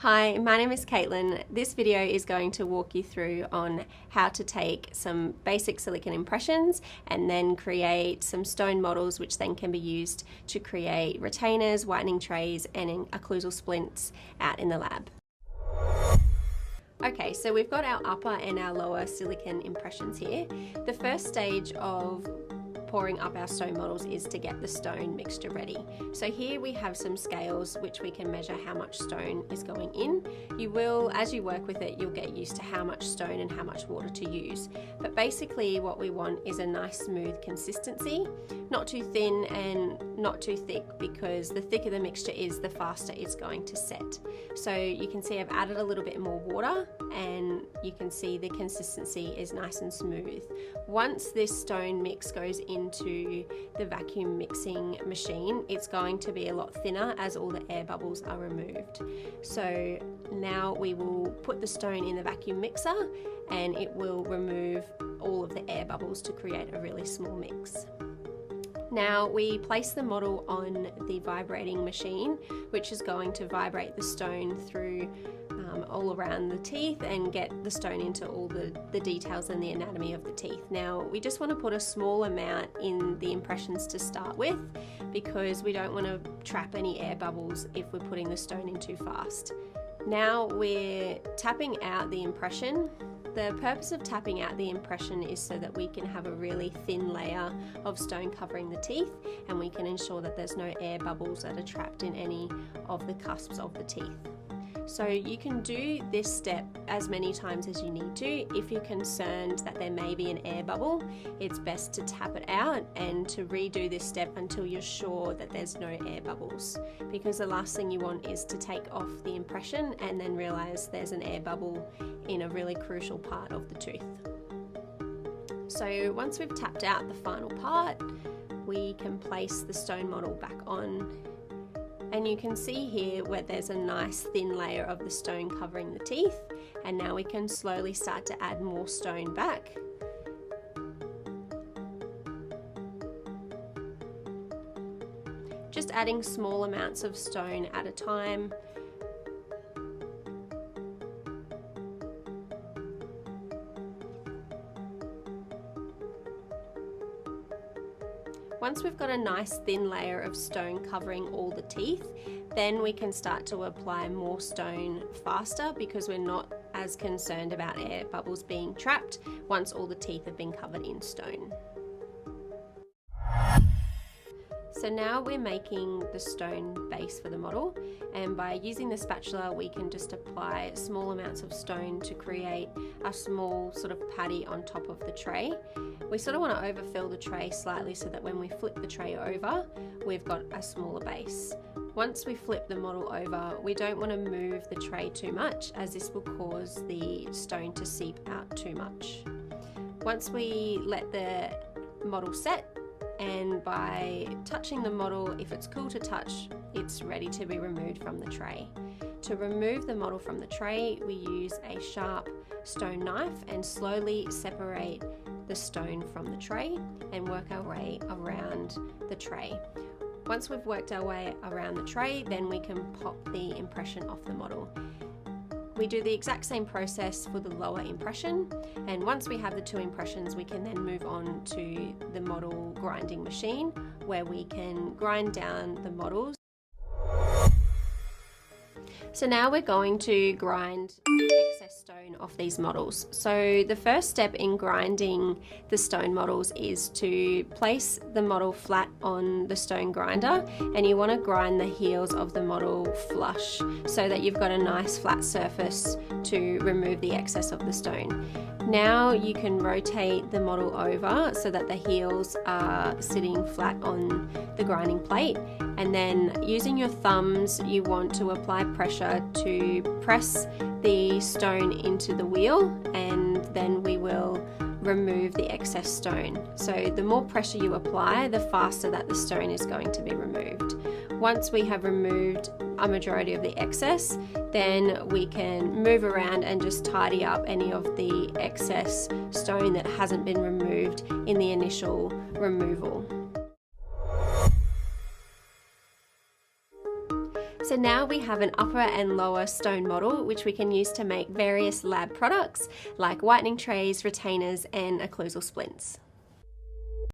Hi, my name is Katelyn. This video is going to walk you through on how to take some basic silicon impressions and then create some stone models which then can be used to create retainers, whitening trays and occlusal splints out in the lab. Okay, so we've got our upper and our lower silicon impressions here. The first stage of pouring up our stone models is to get the stone mixture ready. So here we have some scales which we can measure how much stone is going in. You will, as you work with it, you'll get used to how much stone and how much water to use. But basically what we want is a nice smooth consistency, not too thin and not too thick, because the thicker the mixture is, the faster it's going to set. So you can see I've added a little bit more water and you can see the consistency is nice and smooth. Once this stone mix goes into the vacuum mixing machine, it's going to be a lot thinner as all the air bubbles are removed. So now we will put the stone in the vacuum mixer and it will remove all of the air bubbles to create a really small mix. Now we place the model on the vibrating machine, which is going to vibrate the stone through all around the teeth and get the stone into all the details and the anatomy of the teeth. Now we just want to put a small amount in the impressions to start with, because we don't want to trap any air bubbles if we're putting the stone in too fast. Now we're tapping out the impression. The purpose of tapping out the impression is so that we can have a really thin layer of stone covering the teeth, and we can ensure that there's no air bubbles that are trapped in any of the cusps of the teeth. So you can do this step as many times as you need to. If you're concerned that there may be an air bubble, it's best to tap it out and to redo this step until you're sure that there's no air bubbles, because the last thing you want is to take off the impression and then realize there's an air bubble in a really crucial part of the tooth. So once we've tapped out the final part, we can place the stone model back on. And you can see here where there's a nice thin layer of the stone covering the teeth, and now we can slowly start to add more stone back. Just adding small amounts of stone at a time. Once we've got a nice thin layer of stone covering all the teeth, then we can start to apply more stone faster, because we're not as concerned about air bubbles being trapped once all the teeth have been covered in stone. So now we're making the stone base for the model, and by using the spatula we can just apply small amounts of stone to create a small sort of patty on top of the tray. We sort of want to overfill the tray slightly so that when we flip the tray over, we've got a smaller base. Once we flip the model over, we don't want to move the tray too much, as this will cause the stone to seep out too much. Once we let the model set, and by touching the model, if it's cool to touch, it's ready to be removed from the tray. To remove the model from the tray, we use a sharp stone knife and slowly separate the stone from the tray and work our way around the tray. Once we've worked our way around the tray, then we can pop the impression off the model. We do the exact same process for the lower impression, and once we have the two impressions, we can then move on to the model grinding machine, where we can grind down the models. So now we're going to grind the excess stone off these models. So the first step in grinding the stone models is to place the model flat on the stone grinder, and you want to grind the heels of the model flush so that you've got a nice flat surface to remove the excess of the stone. Now you can rotate the model over so that the heels are sitting flat on the grinding plate, and then using your thumbs you want to apply pressure to press the stone into the wheel, and then we will remove the excess stone. So the more pressure you apply, the faster that the stone is going to be removed. Once we have removed a majority of the excess, then we can move around and just tidy up any of the excess stone that hasn't been removed in the initial removal. So now we have an upper and lower stone model which we can use to make various lab products like whitening trays, retainers and occlusal splints.